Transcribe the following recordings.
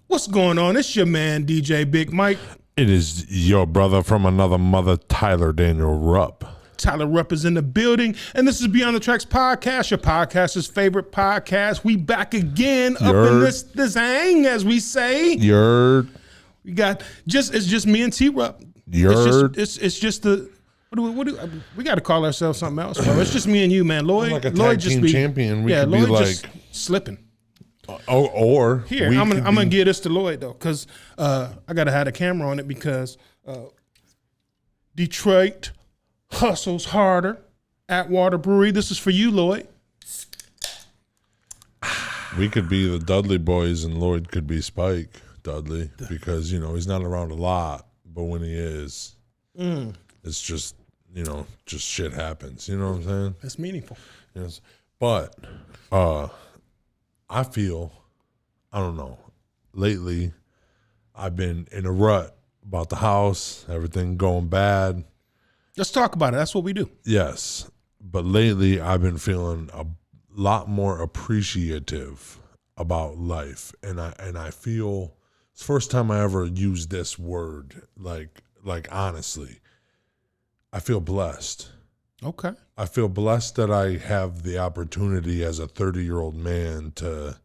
What's going on? It's your man, DJ Big Mike. It is your brother from another mother, Tyler Daniel Rupp. Tyler Rupp is in the building, and this is Beyond the Tracks podcast, your podcaster's favorite podcast. We back again up in this hang, as we say. We got it's just me and T Rupp. It's just the we got to call ourselves something else, bro. It's just me and you, man. Lloyd, like a Lloyd tag team champion. We could Lloyd be like just slipping. Or here, I'm gonna give this to Lloyd though, because I gotta have a camera on it because Detroit hustles harder. Atwater Brewery. This is for you, Lloyd. We could be the Dudley boys, and Lloyd could be Spike Dudley because he's not around a lot, but when he is, it's just just shit happens. You know what I'm saying? That's meaningful. Yes, but I feel, I don't know, lately I've been in a rut about the house, everything going bad. Let's talk about it. That's what we do. Yes, but lately I've been feeling a lot more appreciative about life, and I feel it's the first time I ever used this word, like honestly, I feel blessed. Okay. I feel blessed that I have the opportunity as a 30-year-old man to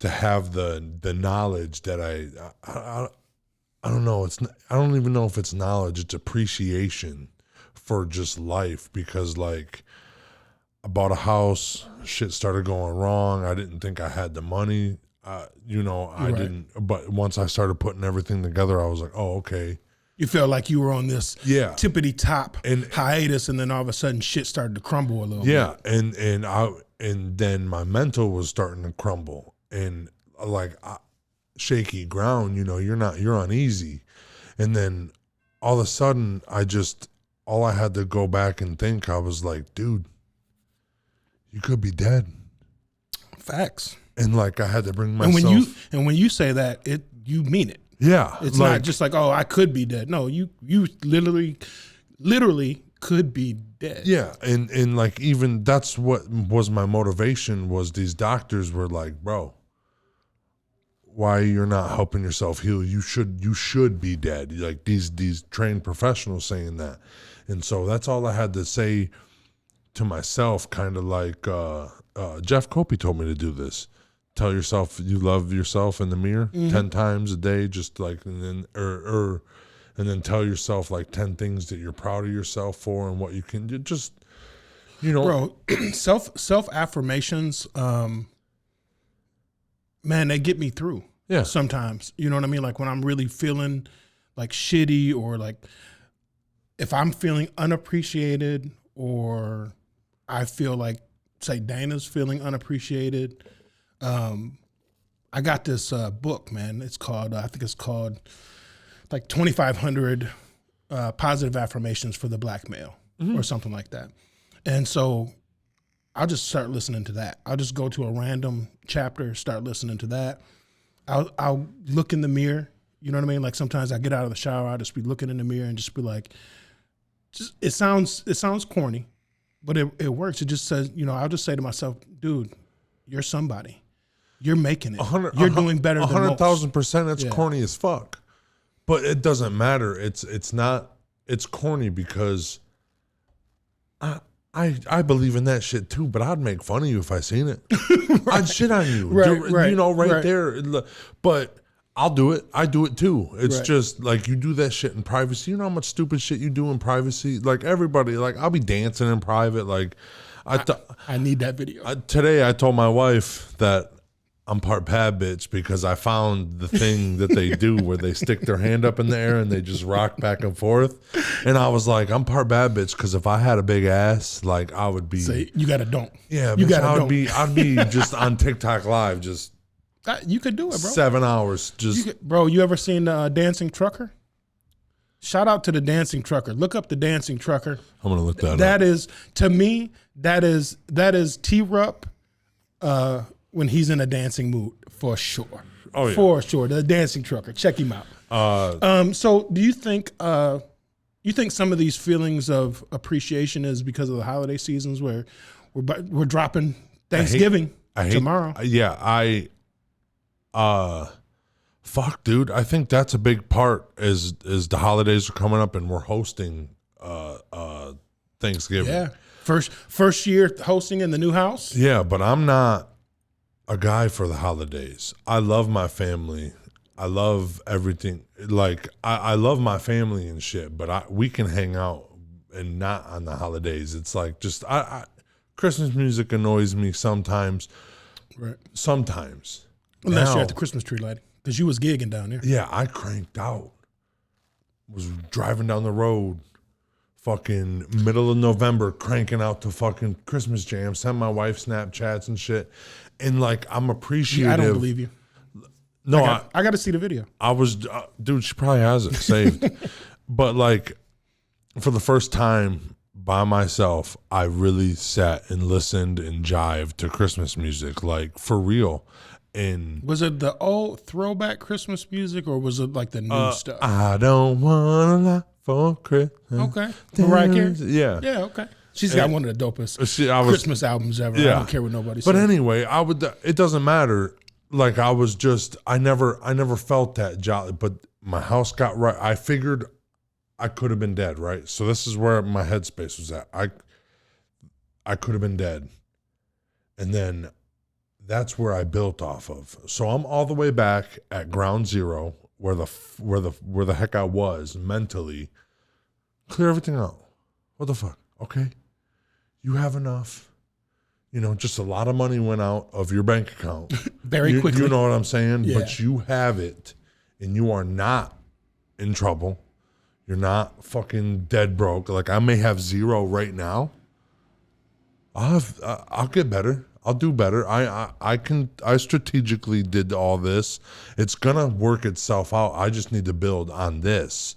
have the knowledge that I don't know. I don't even know if it's knowledge. It's appreciation for just life, because like I bought a house, shit started going wrong. I didn't think I had the money. I didn't. But once I started putting everything together, I was like, oh, okay. You felt like you were on this tippity top hiatus, and then all of a sudden shit started to crumble a little bit. Yeah, and then my mental was starting to crumble, and shaky ground. You're uneasy, and then all of a sudden all I had to go back and think. I was like, dude, you could be dead. Facts. And I had to bring myself. And when you say that, you mean it. Yeah, it's not just like, oh, I could be dead. No, you literally could be dead. Yeah, and even that's what was my motivation, was these doctors were like, bro, why you're not helping yourself heal? You should be dead. Like these trained professionals saying that, and so that's all I had to say to myself. Kind of like Jeff Copey told me to do this. Tell yourself you love yourself in the mirror 10 times a day, just and then tell yourself 10 things that you're proud of yourself for and what you can do. Just, bro, self affirmations, man, they get me through. Yeah. Sometimes, you know what I mean? Like when I'm really feeling shitty, or if I'm feeling unappreciated, or I feel like, say, Dana's feeling unappreciated. I got this book, man. It's called, I think it's called 2,500 positive affirmations for the black male, or something like that. And so I'll just start listening to that. I'll just go to a random chapter, start listening to that. I'll look in the mirror. You know what I mean? Like sometimes I get out of the shower, I'll just be looking in the mirror and just be like, it sounds corny, but it works. It just says, I'll just say to myself, dude, you're somebody. You're making it. You're doing better than most. 100,000%. That's corny as fuck. But it doesn't matter. It's corny because I believe in that shit too, but I'd make fun of you if I seen it. Right. I'd shit on you. Right there. But I'll do it. I do it too. It's just you do that shit in privacy. You know how much stupid shit you do in privacy? Everybody, I'll be dancing in private. I need that video. Today I told my wife that I'm part bad bitch because I found the thing that they do where they stick their hand up in the air and they just rock back and forth. And I was like, I'm part bad bitch because if I had a big ass, I would be. Say, you got to don't. Yeah, I'd be just on TikTok live, just. You could do it, bro. 7 hours, just. Bro, you ever seen Dancing Trucker? Shout out to the Dancing Trucker. Look up the Dancing Trucker. I'm gonna look that up. That is, to me, that is T Rupp when he's in a dancing mood, for sure. Oh yeah, for sure. The Dancing Trucker. Check him out. So do you think some of these feelings of appreciation is because of the holiday seasons where we're dropping Thanksgiving tomorrow? Fuck, dude. I think that's a big part is the holidays are coming up and we're hosting Thanksgiving. Yeah. First year hosting in the new house? Yeah, but I'm not a guy for the holidays. I love my family. I love everything. Like I love my family and shit, but we can hang out and not on the holidays. It's like just Christmas music annoys me sometimes. Right. Sometimes. Unless you're at the Christmas tree lighting. Because you was gigging down there. Yeah, I cranked out. Was driving down the road, fucking middle of November, cranking out to fucking Christmas jams, sent my wife Snapchats and shit. And like, I'm appreciative. I don't believe you. No, I got to see the video. I was, dude, she probably has it saved. But like, for the first time by myself, I really sat and listened and jived to Christmas music, like for real. And was it the old throwback Christmas music or was it like the new stuff? I don't want a lot for Christmas. Okay. Mariah Carey? Yeah. Yeah, okay. She's got one of the dopest Christmas albums ever. Yeah. I don't care what nobody says. But anyway, it doesn't matter. Like I never felt that jolly, but my house got right. I figured I could have been dead, right? So this is where my headspace was at. I could have been dead. And then that's where I built off of. So I'm all the way back at ground zero where the heck I was mentally. Clear everything out. What the fuck? Okay. You have enough. You know, just a lot of money went out of your bank account. Very quickly. You know what I'm saying? Yeah. But you have it and you are not in trouble. You're not fucking dead broke. Like I may have zero right now. I'll get better. I'll do better. I strategically did all this. It's gonna work itself out. I just need to build on this.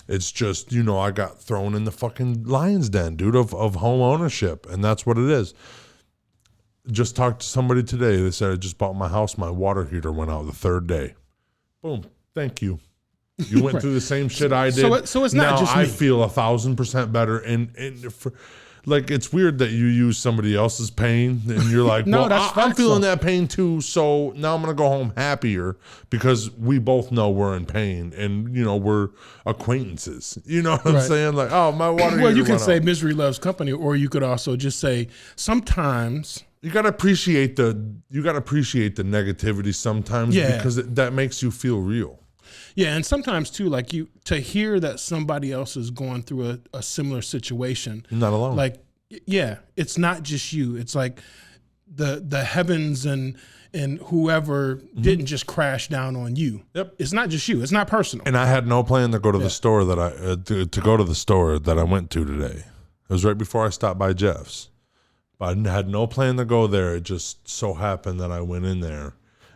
It's just, you know, I got thrown in the fucking lion's den, dude, of home ownership. And that's what it is. Just talked to somebody today. They said I just bought my house. My water heater went out the third day. Boom. Thank you. You went Right. through the same shit I did. So it's not now just I me. feel 1,000% better. And for, like, it's weird that you use somebody else's pain and you're like, No, well, that's I'm facts, feeling though. that pain too. So now I'm going to go home happier because we both know we're in pain and, you know, we're acquaintances. You know what I'm Right. saying? Like, oh, my water Well, heater you can went say out. misery loves company, or you could also just say sometimes. You gotta appreciate the negativity sometimes Yeah. because that makes you feel real. Yeah, and sometimes too, like to hear that somebody else is going through a similar situation. You're not alone. Like, yeah, it's not just you. It's like the heavens and whoever didn't just crash down on you. Yep. It's not just you. It's not personal. And I had no plan to go to the store that to go to the store that I went to today. It was right before I stopped by Jeff's. But I had no plan to go there. It just so happened that I went in there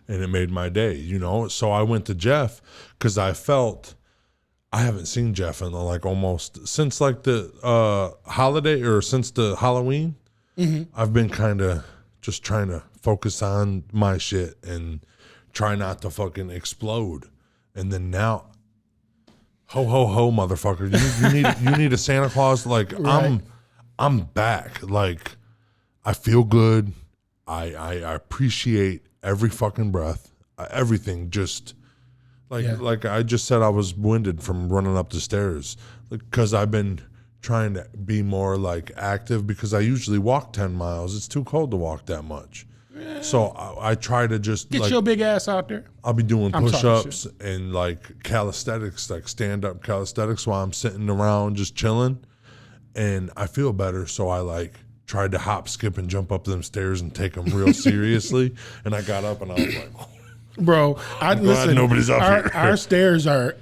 and it made my day, you know? So I went to Jeff because I felt I haven't seen Jeff in like almost since like the holiday or since the Halloween. Mm-hmm. I've been kind of just trying to focus on my shit and try not to fucking explode. And then now, ho, ho, ho, motherfucker. You need a Santa Claus. Like, Right. I'm back. Like, I feel good. I appreciate every fucking breath. Everything just like I just said, I was winded from running up the stairs because I've been trying to be more like active because I usually walk 10 miles. It's too cold to walk that much. So I try to just Get like, your big ass out there. I'll be doing I'm talking push-ups and like calisthenics, like stand-up calisthenics while I'm sitting around just chilling. And I feel better. So I like tried to hop, skip, and jump up them stairs and take them real seriously. And I got up and I was like, Bro, glad listen. nobody's up here. Our stairs are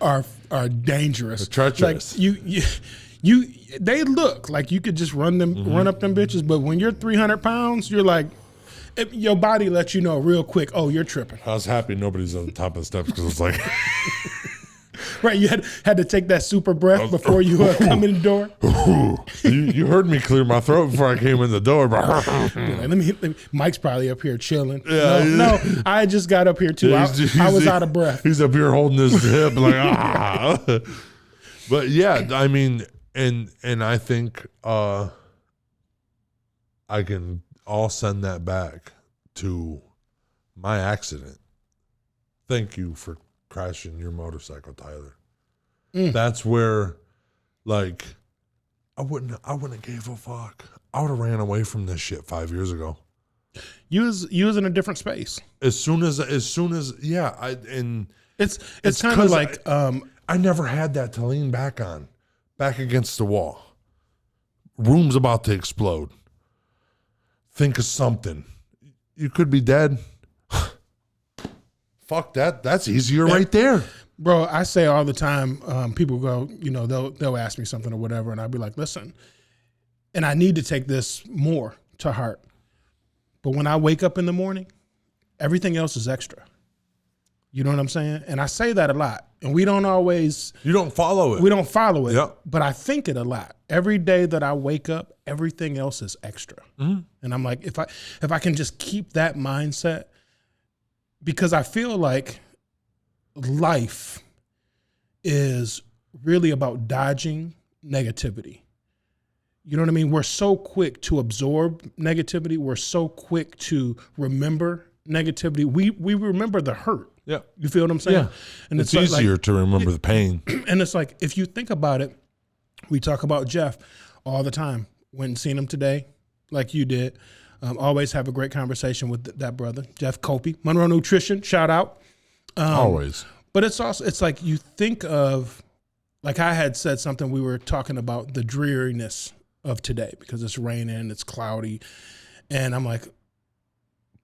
dangerous. They're treacherous. Like you they look like you could just run up them bitches, but when you're 300 pounds, you're like, your body lets you know real quick. Oh, you're tripping. I was happy nobody's on the top of the steps because it's like, Right, you had to take that super breath before you come in the door. You heard me clear my throat before I came in the door. Like, let me Mike's probably up here chilling. Yeah, no, I just got up here too. Yeah, I was out of breath. He's up here holding his hip like ah. But yeah, I mean, and I think I can all send that back to my accident. Thank you for crashing your motorcycle, Tyler. That's where, like, I wouldn't have gave a fuck. I would have ran away from this shit 5 years ago. You was in a different space. As soon as yeah, it's kind of like I never had that to lean back on, back against the wall. Room's about to explode. Think of something. You could be dead. Fuck that. That's easier right there. Bro, I say all the time, people go, they'll ask me something or whatever, and I'll be like, listen, and I need to take this more to heart. But when I wake up in the morning, everything else is extra. You know what I'm saying? And I say that a lot. And we don't always... You don't follow it. We don't follow it. Yep. But I think it a lot. Every day that I wake up, everything else is extra. Mm-hmm. And I'm like, if I can just keep that mindset, because I feel like life is really about dodging negativity. You know what I mean? We're so quick to absorb negativity. We're so quick to remember negativity. We remember the hurt. Yeah. You feel what I'm saying? Yeah. And it's easier to remember the pain. And it's like, if you think about it, we talk about Jeff all the time. Went and seen him today, like you did. Always have a great conversation with that brother, Jeff Copey, Monroe Nutrition, shout out. Always. But it's like you think of, like I had said something, we were talking about the dreariness of today because it's raining, it's cloudy. And I'm like,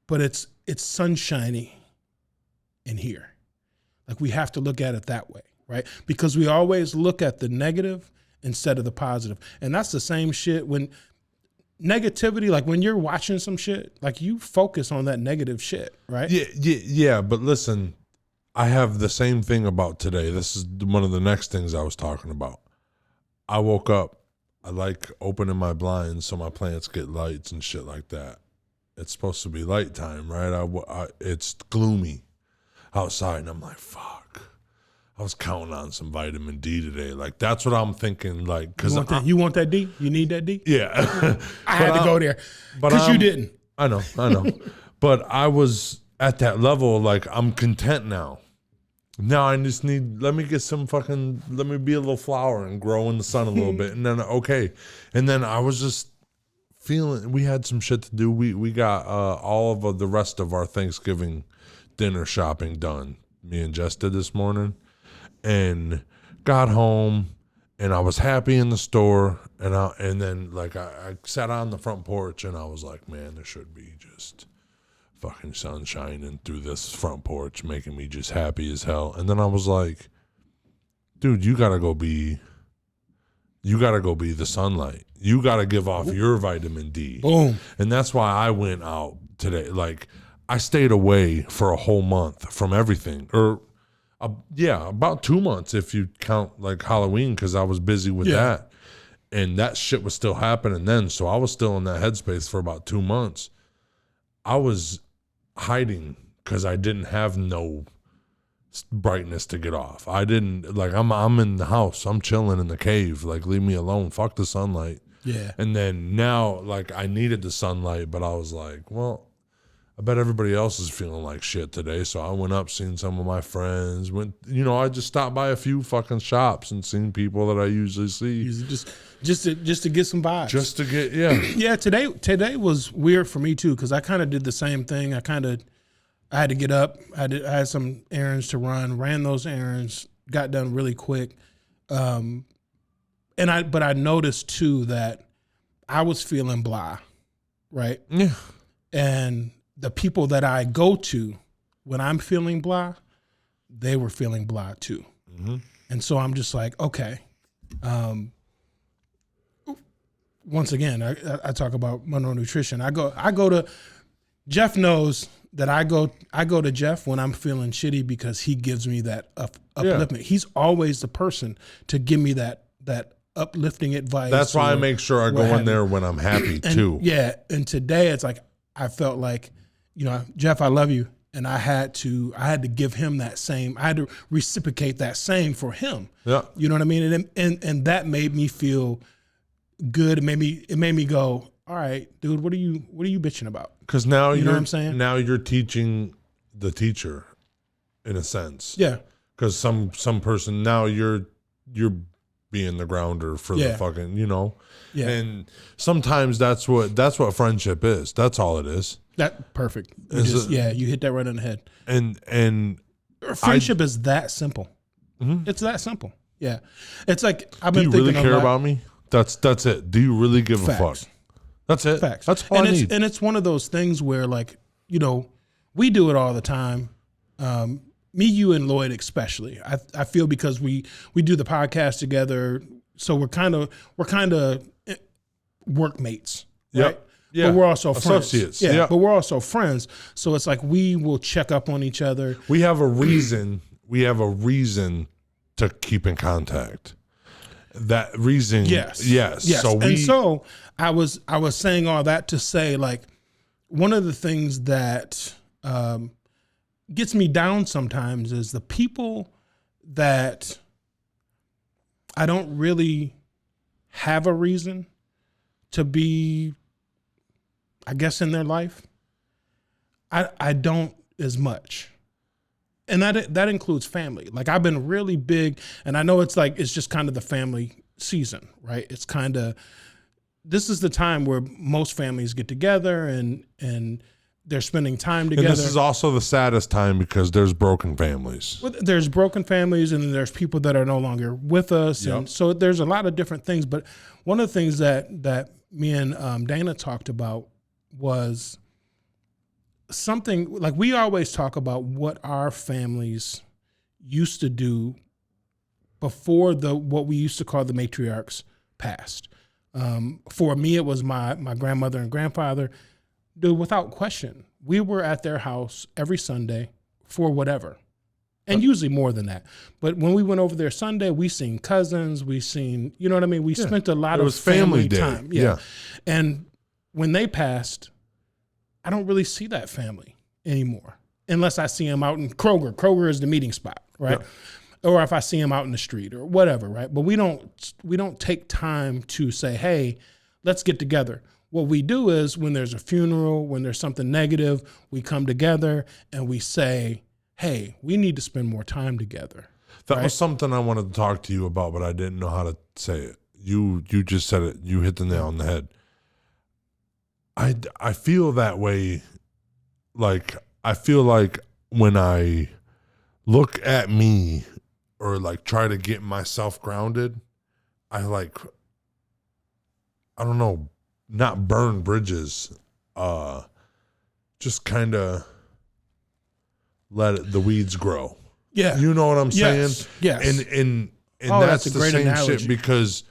but it's sunshiny in here. Like we have to look at it that way, right? Because we always look at the negative instead of the positive. And that's the same shit when negativity, like when you're watching some shit, like you focus on that negative shit, right? Yeah. But listen, I have the same thing about today. This is one of the next things I was talking about. I woke up, I like opening my blinds so my plants get lights and shit like that. It's supposed to be light time, right? It's gloomy outside, and I'm like, fuck. I was counting on some vitamin D today. Like, that's what I'm thinking, like, because you want that D? You need that D? Yeah. I had to go there because you didn't. I know. But I was at that level, like, I'm content now. Now I just let me be a little flower and grow in the sun a little bit. And then, okay. And then I was just feeling, we had some shit to do. We got all of the rest of our Thanksgiving dinner shopping done. Me and Jess did this morning. And got home, and I was happy in the store. And then, like, I sat on the front porch, and I was like, man, there should be just fucking sun shining through this front porch, making me just happy as hell. And then I was like, dude, you gotta go be the sunlight. You gotta give off your vitamin D. Boom. And that's why I went out today. Like, I stayed away for a whole month from everything. Or about 2 months if you count like Halloween, because I was busy with that. And that shit was still happening then. So I was still in that headspace for about 2 months. I was hiding because I didn't have no brightness to get off. I didn't, like, I'm in the house. I'm chilling in the cave. Like, leave me alone. Fuck the sunlight. Yeah. And then now, like, I needed the sunlight, but I was like, well, I bet everybody else is feeling like shit today. So I went up, seen some of my friends. I just stopped by a few fucking shops and seen people that I usually see. Just to get some vibes. Just to get, yeah. Yeah, today was weird for me too, because I kind of did the same thing. I had to get up. I had some errands to run, ran those errands, got done really quick. But I noticed too that I was feeling blah, right? Yeah. And the people that I go to when I'm feeling blah, they were feeling blah too. Mm-hmm. And so I'm just like, okay. Once again, I talk about Monroe Nutrition. I go to, Jeff knows that I go to Jeff when I'm feeling shitty because he gives me that upliftment. He's always the person to give me that uplifting advice. That's why I make sure I go in there when I'm happy too. Yeah, and today it's like I felt like, Jeff, I love you, and I had to give him that same. I had to reciprocate that same for him. Yeah, you know what I mean, and that made me feel good. It made me go, all right, dude, what are you bitching about? Because now you know what I'm saying. Now you're teaching the teacher, in a sense. Yeah. Because some person now you're being the grounder for the fucking Yeah. And sometimes that's what friendship is. That's all it is. That perfect. You hit that right on the head. And friendship is that simple. Mm-hmm. It's that simple. Yeah. It's like I've been thinking. Do you thinking really care about me? That's it. Do you really give a fuck? That's it. Facts. That's all I need. And it's one of those things where, like, we do it all the time. Me, you, and Lloyd especially. I feel because we do the podcast together, so we're kind of workmates, right? Yep. Yeah. But we're also associates. friends. Yeah. But we're also friends. So it's like we will check up on each other. We have a reason. To keep in contact. That reason. Yes. So I was saying all that to say, like, one of the things that gets me down sometimes is the people that I don't really have a reason to be, I guess, in their life. I don't as much. And that includes family. Like, I've been really big, and I know it's just kind of the family season, right? It's kind of, this is the time where most families get together and they're spending time together. And this is also the saddest time because there's broken families. There's broken families, and then there's people that are no longer with us. Yep. And so there's a lot of different things. But one of the things that me and Dana talked about was something like, we always talk about what our families used to do before what we used to call the matriarchs passed. For me, it was my grandmother and grandfather. Dude, without question, we were at their house every Sunday for whatever, and usually more than that. But when we went over there Sunday, we seen cousins, we seen, you know what I mean? We spent a lot of family time. Yeah. And when they passed, I don't really see that family anymore unless I see them out in Kroger. Kroger is the meeting spot, right? Yeah. Or if I see them out in the street or whatever, right? But we don't take time to say, hey, let's get together. What we do is, when there's a funeral, when there's something negative, we come together and we say, hey, we need to spend more time together. That was something I wanted to talk to you about, but I didn't know how to say it. You just said it. You hit the nail on the head. I feel that way. Like, I feel like when I look at me or like try to get myself grounded, I don't know, not burn bridges, just kind of let the weeds grow. Yeah. You know what I'm saying? Yes. And that's the same analogy. shit, because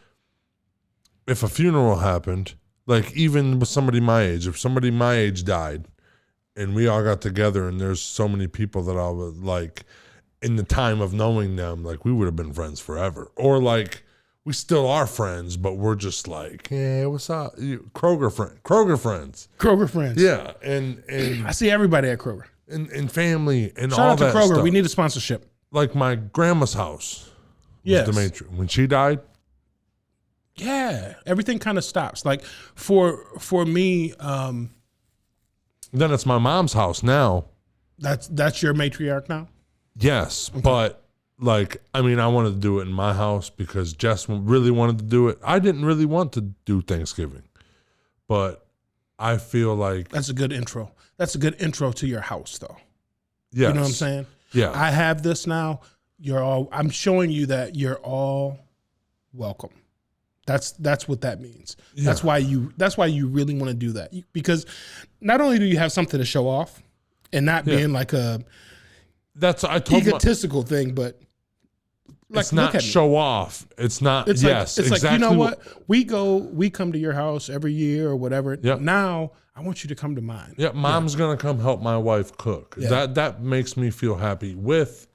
if a funeral happened, like, even with somebody my age, if somebody my age died and we all got together and there's so many people that I would, like, in the time of knowing them, like, we would have been friends forever. Or, like, we still are friends, but we're just like, hey, what's up? Kroger friends. Kroger friends. Yeah. And I see everybody at Kroger. And family and Shout all out to that Kroger. stuff. We need a sponsorship. Like, my grandma's house. Yes. The matron. When she died. Yeah. Everything kind of stops. Like, for me, then it's my mom's house now. That's your matriarch now? Yes. Okay. But, like, I mean, I wanted to do it in my house because Jess really wanted to do it. I didn't really want to do Thanksgiving, but I feel like that's a good intro. That's a good intro to your house, though. Yes. You know what I'm saying? Yeah. I have this now. I'm showing you that you're all welcome. That's what that means. Yeah. That's why you really want to do that, because not only do you have something to show off, and not being like a egotistical thing, but Like, it's not show off. It's not. It's yes, like, it's exactly. like, you know what? We come to your house every year or whatever. Yep. Now I want you to come to mine. Yeah, mom's gonna come help my wife cook. Yeah. That makes me feel happy with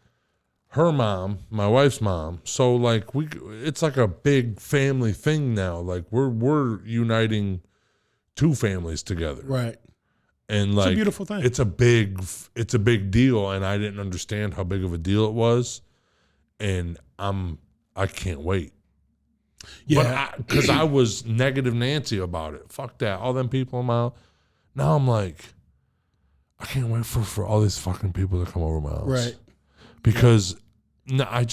her mom, my wife's mom. So like it's like a big family thing now. Like we're uniting two families together. Right. And like it's a beautiful thing. It's a big deal, and I didn't understand how big of a deal it was. And I can't wait. Yeah. But because I was negative Nancy about it. Fuck that. All them people in my house. Now I'm like, I can't wait for all these fucking people to come over my house. Right. Because no, I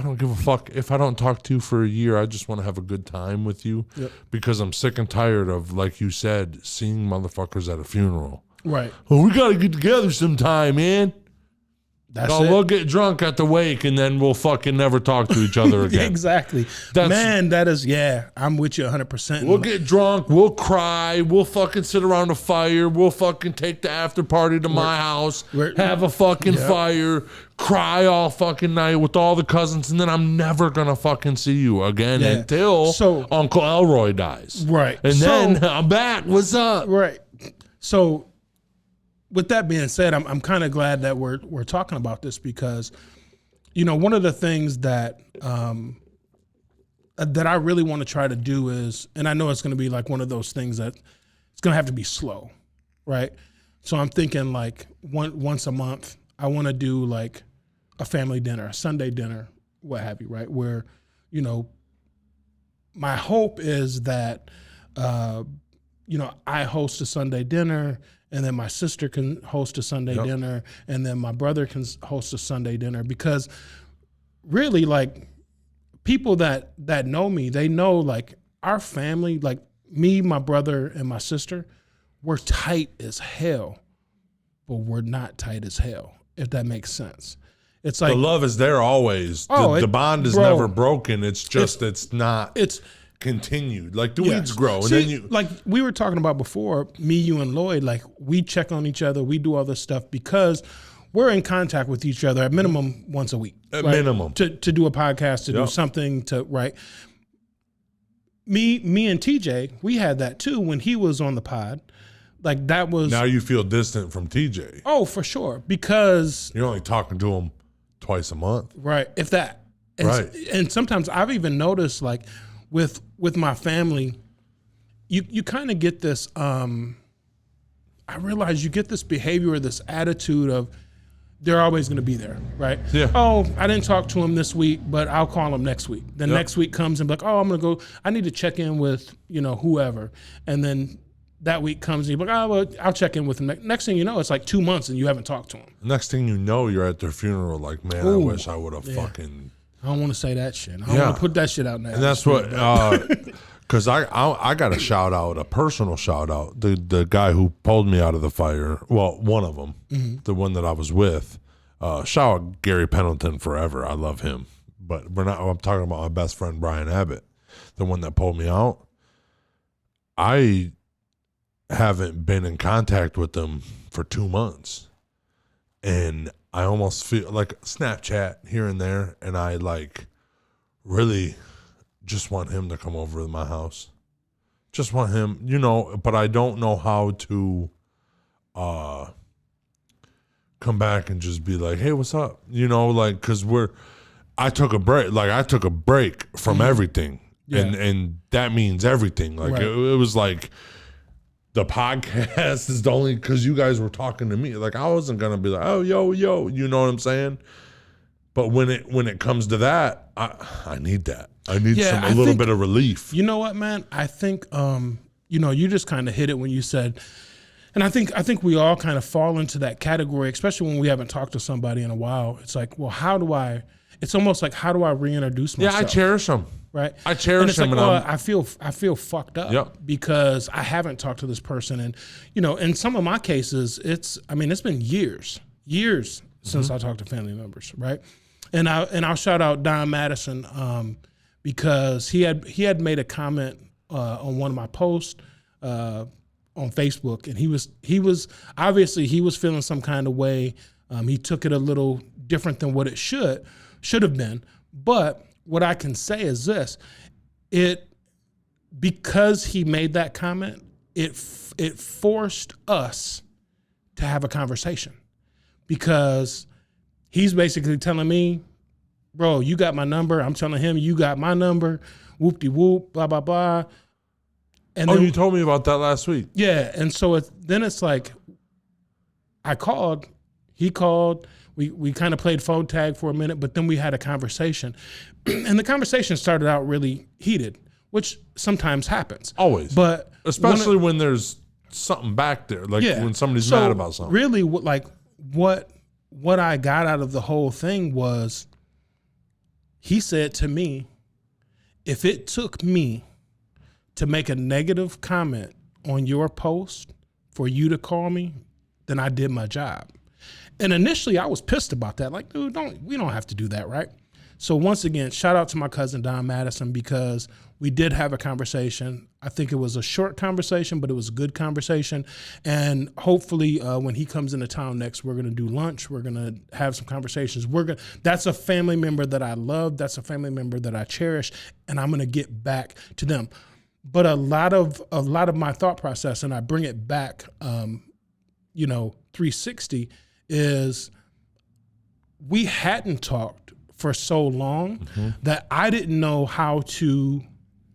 don't give a fuck if I don't talk to you for a year. I just want to have a good time with you. Yep. Because I'm sick and tired of, like you said, seeing motherfuckers at a funeral. Right. Well, we got to get together sometime, man. That's Oh, it. we'll get drunk at the wake, and then we'll fucking never talk to each other again. Exactly. I'm with you 100%. We'll get drunk. We'll cry. We'll fucking sit around a fire. We'll fucking take the after party to my house, have a fucking fire, cry all fucking night with all the cousins, and then I'm never going to fucking see you again until Uncle Elroy dies. Right. And then I'm back. What's up? Right. So with that being said, I'm kind of glad that we're talking about this because, you know, one of the things that that I really want to try to do is, and I know it's going to be like one of those things that it's going to have to be slow, right? So I'm thinking like once a month, I want to do like a family dinner, a Sunday dinner, what have you, right? Where, you know, my hope is that, you know, I host a Sunday dinner, and then my sister can host a Sunday dinner, and then my brother can host a Sunday dinner, because really, like, people that know me, they know, like, our family, like me, my brother, and my sister, we're tight as hell, but we're not tight as hell, if that makes sense. It's like the love is there always. The bond is never broken. It's just it's continued. Like the weeds grow, and then you like we were talking about before. Me, you, and Lloyd, like we check on each other. We do all this stuff because we're in contact with each other at minimum once a week. At minimum to do a podcast, to do something, to right. Me and TJ, we had that too when he was on the pod. Like that was now you feel distant from TJ. Oh, for sure, because you're only talking to him twice a month, right? If that, and sometimes I've even noticed like. With my family, you kind of get this, I realize you get this behavior or this attitude of they're always going to be there, right? Yeah. Oh, I didn't talk to him this week, but I'll call him next week. Then next week comes and be like, oh, I'm going to go, I need to check in with, you know, whoever. And then that week comes and you're like, oh, well, I'll check in with him. Next thing you know, it's like 2 months and you haven't talked to him. Next thing you know, you're at their funeral like, man, I wish I would have fucking... I don't want to say that shit. I don't want to put that shit out there. And that's what, because I got a shout out, a personal shout out. The guy who pulled me out of the fire, well, one of them, the one that I was with. Shout out Gary Pendleton forever. I love him. But I'm talking about my best friend, Brian Abbott, the one that pulled me out. I haven't been in contact with them for 2 months. And I almost feel like Snapchat here and there, and I like really just want him to come over to my house. Just want him, you know, but I don't know how to come back and just be like, hey, what's up? You know, like, because I took a break from everything. Yeah. And that means everything. Like, it was like, the podcast is the only because you guys were talking to me. Like I wasn't gonna be like, oh yo, you know what I'm saying? But when it comes to that, I need that. I need a little bit of relief. You know what, man? I think you know, you just kind of hit it when you said, and I think we all kind of fall into that category, especially when we haven't talked to somebody in a while. It's like, well, it's almost like how do I reintroduce myself? Yeah, I cherish them. Right, I cherish them, like, I feel fucked up because I haven't talked to this person, and you know, in some of my cases, it's been years since I talked to family members, right? And I'll shout out Don Madison because he had made a comment on one of my posts on Facebook, and he was obviously he was feeling some kind of way. He took it a little different than what it should have been. But what I can say is this: because he made that comment, it forced us to have a conversation, because he's basically telling me, bro, you got my number. I'm telling him, you got my number. Whoop-de-whoop, blah, blah, blah. And then, you told me about that last week. Yeah. And so then it's like, I called, he called, we kind of played phone tag for a minute, but then we had a conversation. And the conversation started out really heated, which sometimes happens. Always. But especially when there's something back there, like when somebody's mad about something. Really, what I got out of the whole thing was, he said to me, if it took me to make a negative comment on your post for you to call me, then I did my job. And initially I was pissed about that. Like, dude, we don't have to do that, right? So once again, shout out to my cousin Don Madison, because we did have a conversation. I think it was a short conversation, but it was a good conversation. And hopefully when he comes into town next, we're going to do lunch. We're going to have some conversations. That's a family member that I love. That's a family member that I cherish, and I'm going to get back to them. But a lot of my thought process, and I bring it back, 360, is we hadn't talked for so long that I didn't know how to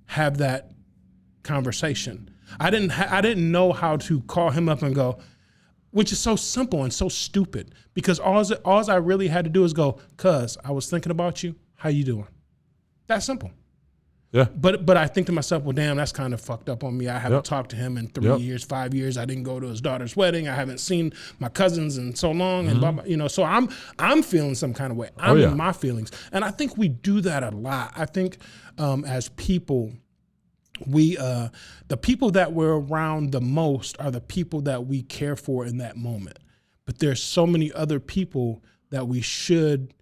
have that conversation. I didn't know how to call him up and go, which is so simple and so stupid, because all I really had to do is go, cuz I was thinking about you. How you doing? That's simple. Yeah. But I think to myself, well, damn, that's kind of fucked up on me. I haven't talked to him in 3 years, 5 years. I didn't go to his daughter's wedding. I haven't seen my cousins in so long, and blah, blah, so I'm feeling some kind of way. I'm in my feelings, and I think we do that a lot. I think as people, the people that we're around the most are the people that we care for in that moment. But there's so many other people that we should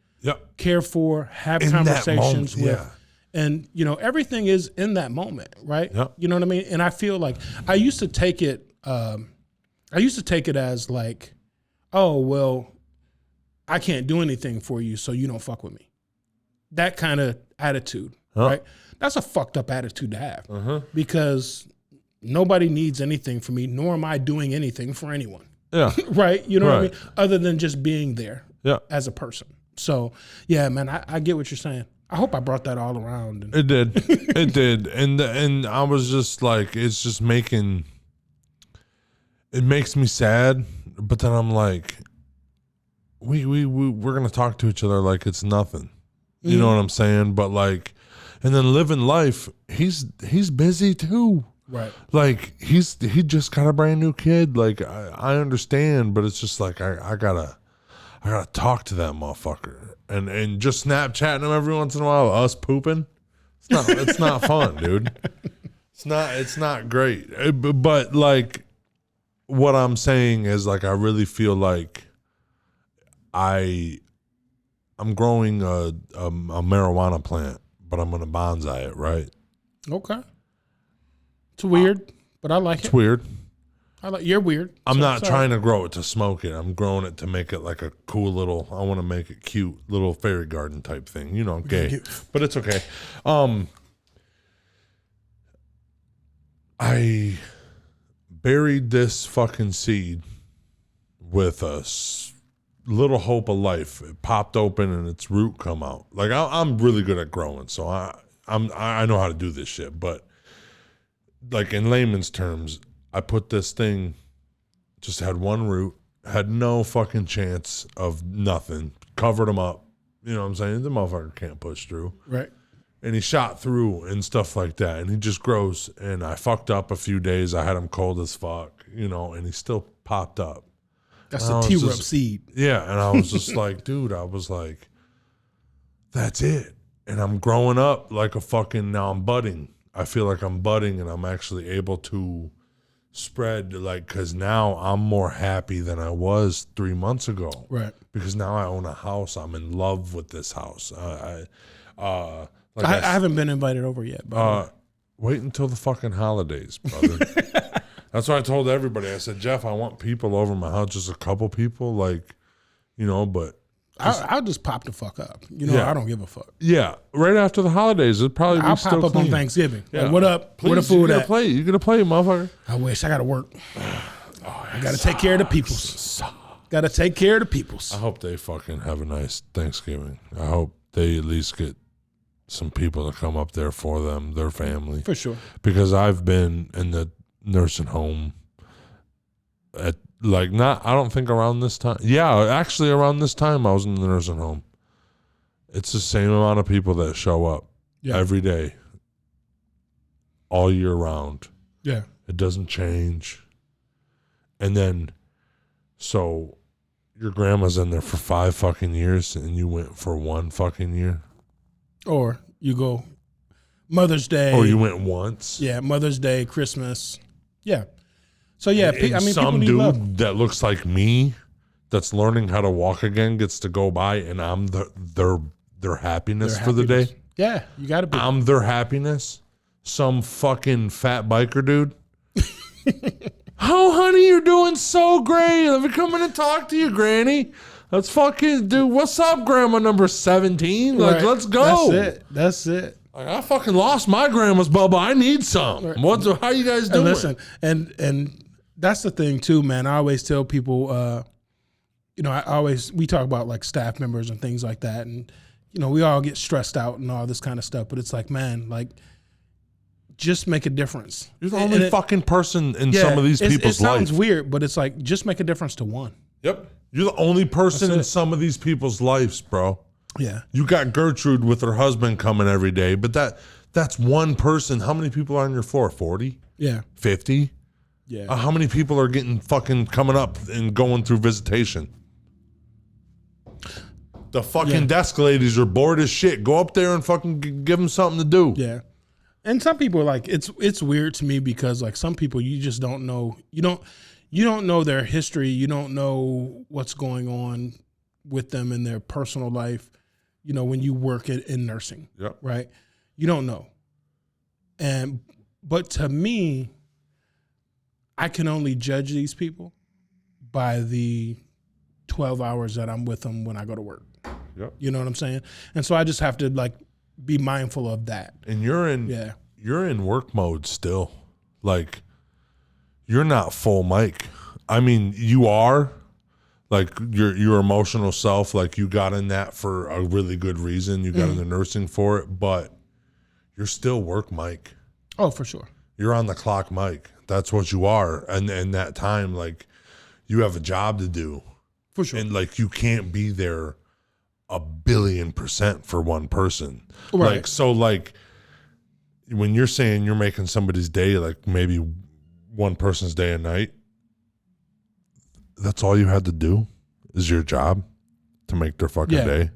care for, have in conversations with. Yeah. And, everything is in that moment, right? Yep. You know what I mean? And I feel like I used to take it as like, oh, well, I can't do anything for you, so you don't fuck with me. That kind of attitude, right? That's a fucked up attitude to have, because nobody needs anything from me, nor am I doing anything for anyone. Yeah. Right? You know what I mean? Other than just being there as a person. So, yeah, man, I get what you're saying. I hope I brought that all around. It did. It did. And I was just like, it makes me sad, but then I'm like, we're going to talk to each other like it's nothing. You know what I'm saying? But like, and then living life, he's busy too. Right. Like he just got a brand new kid. Like I understand, but it's just like, I gotta talk to that motherfucker. And just Snapchatting him every once in a while, us pooping. It's not fun, dude. It's not great. But like, what I'm saying is, like, I really feel like I'm growing a marijuana plant, but I'm gonna bonsai it, right? Okay. It's weird, but I like it. It's weird. You're weird. I'm not trying to grow it to smoke it. I'm growing it to make it like a cool little, I want to make it cute, little fairy garden type thing. Gay. But it's okay. I buried this fucking seed with a little hope of life. It popped open and its root come out. Like I'm really good at growing, so I know how to do this shit. But like in layman's terms, I put this thing, just had one root, had no fucking chance of nothing, covered him up. You know what I'm saying? The motherfucker can't push through. Right. And he shot through and stuff like that. And he just grows. And I fucked up a few days. I had him cold as fuck, and he still popped up. That's the T-Rupp seed. Yeah. And I was just like, dude, that's it. And I'm growing up like now I'm budding. I feel like I'm budding and I'm actually able to spread, like, because now I'm more happy than I was 3 months ago. Right. Because now I own a house. I'm in love with this house. I haven't been invited over yet. Wait until the fucking holidays, brother. That's what I told everybody. I said, Jeff, I want people over my house, just a couple people, like, but I'll just pop the fuck up. You know, Yeah. I don't give a fuck. Yeah, right after the holidays, it'd probably be I'll still pop up clean. on Thanksgiving. Yeah. Like, what up? Please, Where the food you at? You get a plate, motherfucker. I wish. I got to work. I got to take care of the peoples. Got to take care of the peoples. I hope they fucking have a nice Thanksgiving. I hope they at least get some people to come up there for them, their family. For sure. Because I've been in the nursing home at I don't think around this time. Yeah, actually around this time I was in the nursing home. It's the same amount of people that show up every day, all year round. Yeah. It doesn't change. And then, so your grandma's in there for 5 fucking years and you went for 1 fucking year? Or you go Mother's Day. Or you went once? Yeah, Mother's Day, Christmas. Yeah. So yeah, And I mean, some people need dude love. that looks like me that's learning how to walk again gets to go by and I'm their happiness for the day. Yeah, you got to be. I'm their happiness. Some fucking fat biker dude. Oh, honey, you're doing so great. Let me come in and talk to you, Granny. Let's fucking do. What's up, Grandma number 17? Like, Right. let's go. That's it. Like, I fucking lost my grandma's bubba. I need some. Right. How you guys And doing? listen, and that's the thing too, man. I always tell people, we talk about like staff members and things like that, and we all get stressed out and all this kind of stuff. But it's like, man, like, just make a difference. You're the only fucking person in some of these people's life. It sounds life. weird, but it's like, just make a difference to one. Yep. You're the only person in some of these people's lives, bro. Yeah. You got Gertrude with her husband coming every day, but that's one person. How many people are on your floor? 40? Yeah. 50? Yeah. How many people are getting fucking coming up and going through visitation? The fucking desk ladies are bored as shit. Go up there and fucking give them something to do. Yeah. And some people are like, it's weird to me because like some people you just don't know. You don't know their history. You don't know what's going on with them in their personal life. When you work in nursing, right? You don't know. But to me, I can only judge these people by the 12 hours that I'm with them when I go to work. Yep. You know what I'm saying? And so I just have to like be mindful of that. And you're in work mode still. Like, you're not full mic. I mean, you are. Like, your emotional self, like, you got in that for a really good reason. You got into nursing for it, but you're still work mic. Oh, for sure. You're on the clock mic. That's what you are. And in that time, like, you have a job to do. For sure. And, like, you can't be there 1,000,000,000% for one person. Right. Like, so, like, when you're saying you're making somebody's day, like, maybe one person's day and night, that's all you had to do is your job to make their fucking day.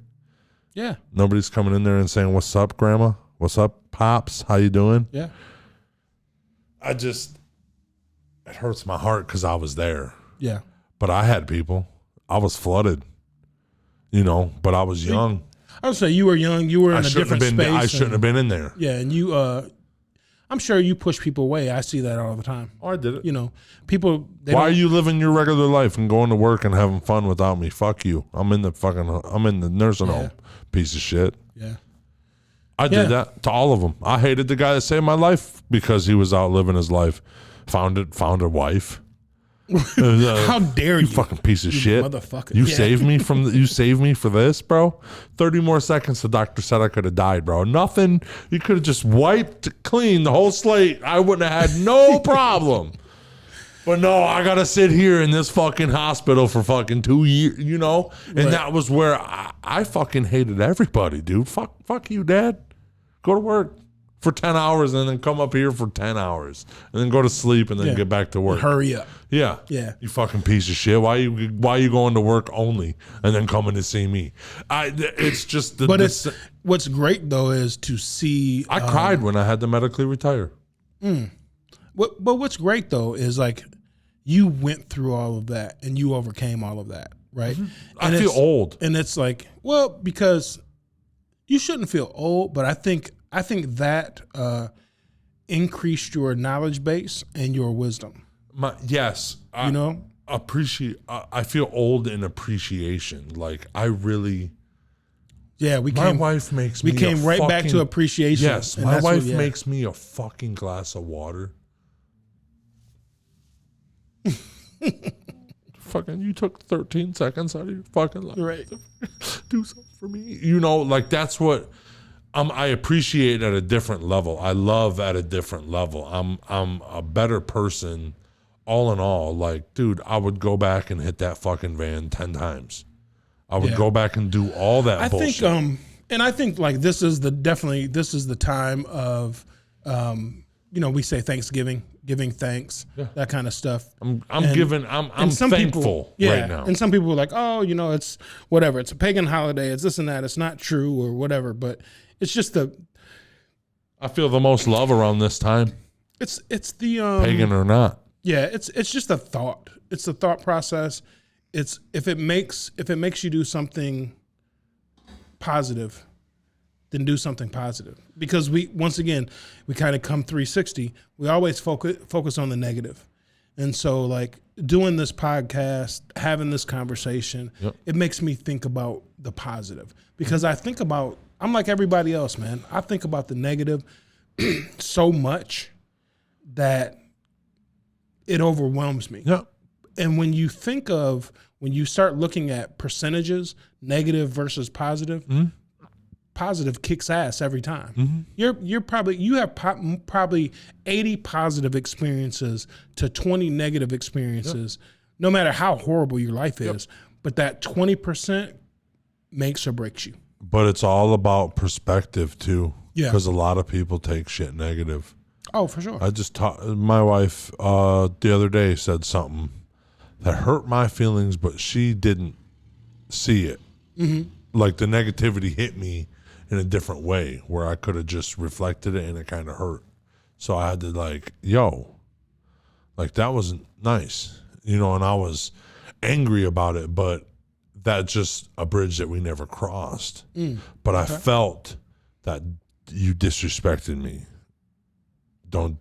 Yeah. Nobody's coming in there and saying, "What's up, Grandma? What's up, Pops? How you doing?" Yeah. It hurts my heart because I was there. Yeah. But I had people. I was flooded, but I was young. I would say you were young. You were in a different space. I shouldn't have been in there. Yeah, and you, I'm sure you push people away. I see that all the time. Oh, I did it. People. Why are you living your regular life and going to work and having fun without me? Fuck you. I'm in the nursing home, piece of shit. Yeah. I did that to all of them. I hated the guy that saved my life because he was out living his life. Found a wife. How dare you? Fucking piece of shit. Motherfucker. You saved me you saved me for this, bro. 30 more seconds, the doctor said I could have died, bro. Nothing. You could have just wiped clean the whole slate. I wouldn't have had no problem. But no, I gotta sit here in this fucking hospital for fucking 2 years, And that was where I fucking hated everybody, dude. Fuck you, Dad. Go to work for 10 hours and then come up here for 10 hours and then go to sleep and then get back to work. Hurry up. Yeah. Yeah. You fucking piece of shit. Why you going to work only and then coming to see me? It's just what's great though is to see. I cried when I had to medically retire. But what's great though is like you went through all of that and you overcame all of that, right? And I feel old. And it's like, well, because you shouldn't feel old, but I think that increased your knowledge base and your wisdom. Yes. I feel old in appreciation. Like I really. Yeah, My wife makes me. We came right back to appreciation. Yes, my wife makes me a fucking glass of water. Fucking, you took 13 seconds out of your fucking life. Right. Do something for me. You know, like that's what I appreciate at a different level. I love at a different level. I'm a better person. All in all, like, dude, I would go back and hit that fucking van 10 times. I would go back and do all that bullshit. I think, and I think like this is the time of, we say Thanksgiving, giving thanks, that kind of stuff. I'm thankful right now. And some people are like, oh, it's whatever. It's a pagan holiday. It's this and that. It's not true or whatever. But it's just I feel the most love around this time. It's the pagan or not. Yeah, it's just a thought. It's a thought process. It's if it makes you do something positive, then do something positive. Because we kind of come 360. We always focus on the negative. And so like doing this podcast, having this conversation, it makes me think about the positive. Because I'm like everybody else, man. I think about the negative so much that it overwhelms me. Yeah. And when you start looking at percentages, negative versus positive, positive kicks ass every time. Mm-hmm. You have probably 80 positive experiences to 20 negative experiences, no matter how horrible your life is. But that 20% makes or breaks you. But it's all about perspective too. Yeah. Because a lot of people take shit negative. Oh, for sure. My wife the other day said something that hurt my feelings, but she didn't see it. Mm-hmm. Like the negativity hit me in a different way where I could have just reflected it and it kind of hurt. So I had to that wasn't nice, and I was angry about it, but that's just a bridge that we never crossed. But I felt that you disrespected me. I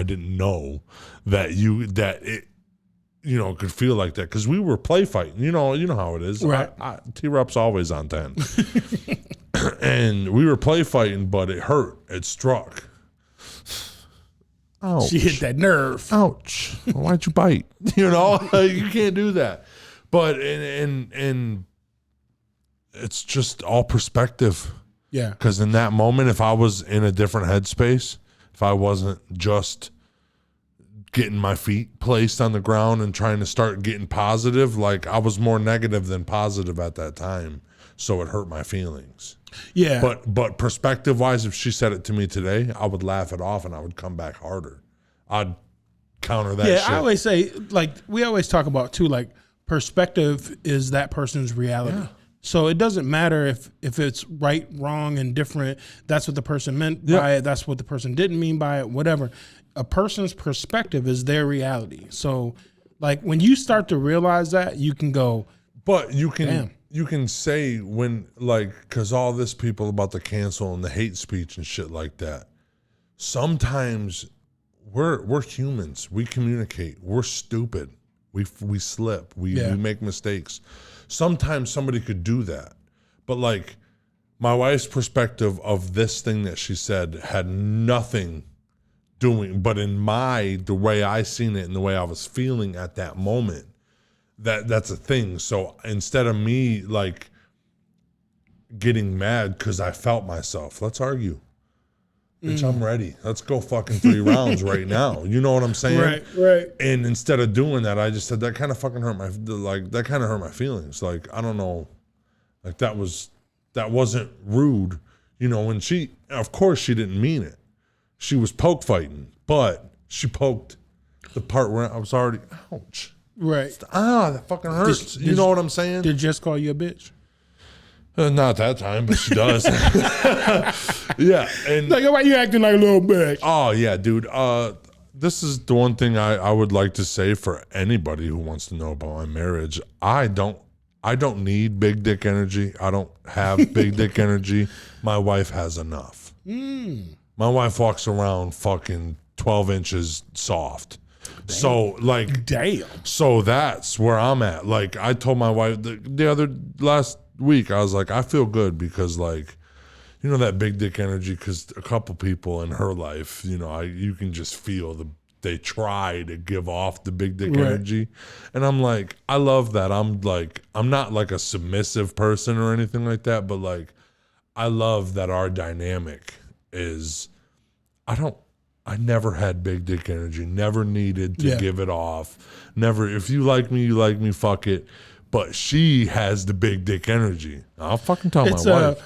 didn't know that it could feel like that because we were play fighting. You know how it is. Right. T-Rupp's always on 10. And we were play fighting, but it hurt. It struck. Ouch. She hit that nerve. Ouch. Why'd you bite? You can't do that. But and it's just all perspective. Yeah. Because in that moment, if I was in a different headspace, if I wasn't just getting my feet placed on the ground and trying to start getting positive, like I was more negative than positive at that time. So it hurt my feelings. Yeah. But perspective wise, if she said it to me today, I would laugh it off and I would come back harder. I'd counter that shit. I always say, like, we always talk about too, like, perspective is that person's reality. Yeah. So it doesn't matter if it's right, wrong, and different. That's what the person meant by it. That's what the person didn't mean by it, whatever. A person's perspective is their reality. So, like, when you start to realize that, you can go, but you can damn. You can say when, like, because all this people about the cancel and the hate speech and shit like that, sometimes we're humans. We communicate. We're stupid. We slip. We make mistakes. Sometimes somebody could do that. But, like, my wife's perspective of this thing that she said had nothing doing, but in the way I seen it and the way I was feeling at that moment, that's a thing. So instead of me, like, getting mad because I felt myself, let's argue. Bitch, I'm ready. Let's go fucking 3 rounds right now. You know what I'm saying? Right. And instead of doing that, I just said that kind of fucking hurt my feelings. Like, I don't know. Like, that wasn't rude. When of course she didn't mean it. She was poke fighting, but she poked the part where I was already, ouch. Right. That fucking hurts. You know what I'm saying? Did Jess call you a bitch? Not that time, but she does. Yeah. And like, why you acting like a little bitch? Oh, yeah, dude. This is the one thing I would like to say for anybody who wants to know about my marriage. I don't need big dick energy. I don't have big dick energy. My wife has enough. My wife walks around fucking 12 inches soft. So like, damn. So that's where I'm at. Like I told my wife last week, I was like, I feel good because like, you know, that big dick energy, because a couple people in her life, you know, you can just feel they try to give off the big dick energy. And I'm like, I love that. I'm not like a submissive person or anything like that, but like, I love that our dynamic is, I never had big dick energy, never needed to give it off. Never, if you like me, fuck it. But she has the big dick energy. I'll fucking tell my wife.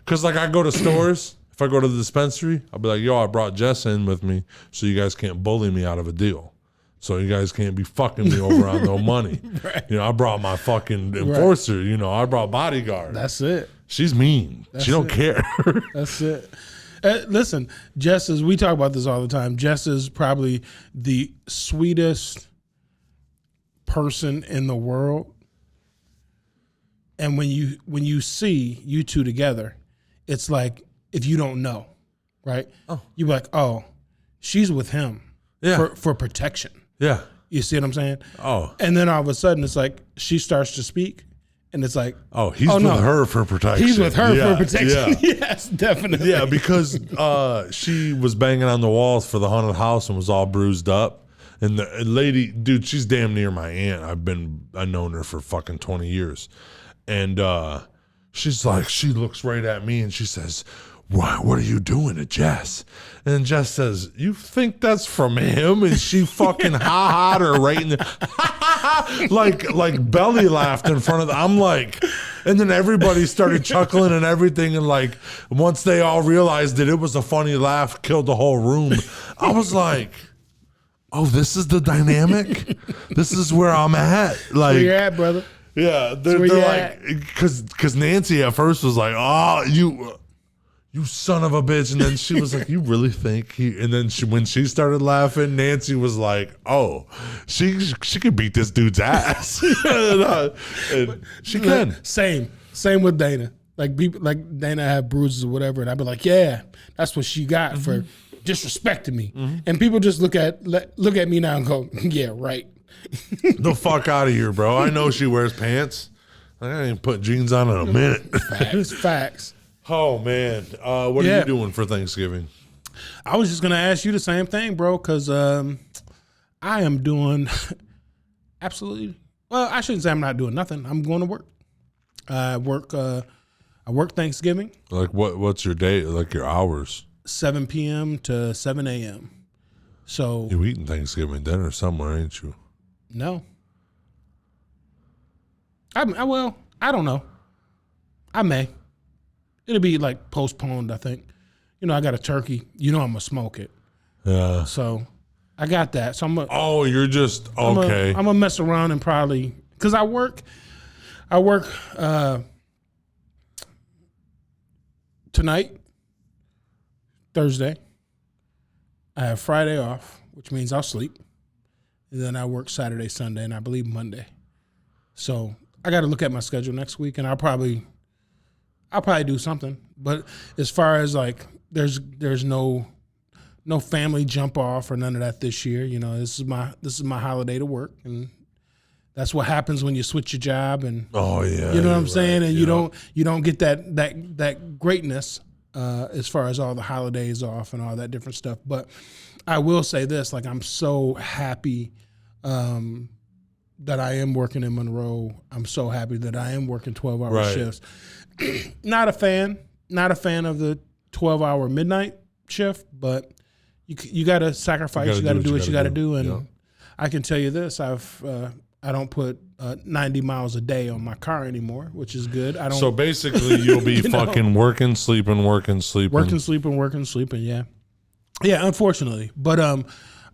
Because like I go to stores, if I go to the dispensary, I'll be like, yo, I brought Jess in with me so you guys can't bully me out of a deal. So you guys can't be fucking me over on no money. You know, I brought my fucking enforcer, you know, I brought bodyguard. That's it. She's mean. She don't care. That's it. Listen, Jess is, we talk about this all the time. Jess is probably the sweetest person in the world. And when you see you two together, it's like, if you don't know, right? You're like, oh, she's with him for protection. Yeah. You see what I'm saying? Oh. And then all of a sudden it's like she starts to speak and it's like, he's with her for protection. He's with her for protection. Yeah. Yes, definitely. Yeah, because she was banging on the walls for the haunted house and was all bruised up. And the lady, dude, she's damn near my aunt. I've known her for fucking 20 years. And she's like, she looks right at me and she says, what are you doing to Jess? And Jess says, you think that's from him? And she fucking ha-ha'd her right in the, like belly laughed in front of I'm like, and then everybody started chuckling and everything. And like, once they all realized that it was a funny laugh, killed the whole room. I was like, oh, this is the dynamic? This is where I'm at. Like, where you at, brother? Yeah, they're like, because Nancy at first was like, oh, you son of a bitch. And then she was like, you really think he, and then when she started laughing, Nancy was like, oh, she could beat this dude's ass. and she can. Same with Dana. Like Dana had bruises or whatever. And I'd be like, yeah, that's what she got for disrespecting me. And people just look at me now and go, yeah, right. The fuck out of here, bro. I know she wears pants. I ain't put jeans on in a minute. Facts. Oh, man. What are you doing for Thanksgiving? I was just going to ask you the same thing, bro, because I am doing absolutely, well, I shouldn't say I'm not doing nothing. I'm going to work. I work Thanksgiving. Like what's your day, like your hours? 7 p.m. to 7 a.m. So you eating Thanksgiving dinner somewhere, ain't you? No. I don't know. I may. It'll be like postponed, I think. You know, I got a turkey. You know I'm going to smoke it. Yeah. So I got that. So you're just, okay. I'm going to mess around and probably, because I work tonight, Thursday. I have Friday off, which means I'll sleep. And then I work Saturday, Sunday, and I believe Monday. So I got to look at my schedule next week, and I'll probably do something. But as far as like, there's no family jump off or none of that this year. You know, this is my holiday to work, and that's what happens when you switch your job. And you know what I'm saying. And you don't get that greatness as far as all the holidays off and all that different stuff. But I will say this: like, I'm so happy that I am working in Monroe. I'm so happy that I am working 12-hour shifts. Not a fan of the 12-hour midnight shift, but you got to sacrifice. You got to do what you got to do. And I can tell you this: I don't put 90 miles a day on my car anymore, which is good. So basically, you'll be fucking working, sleeping. Yeah. Unfortunately, but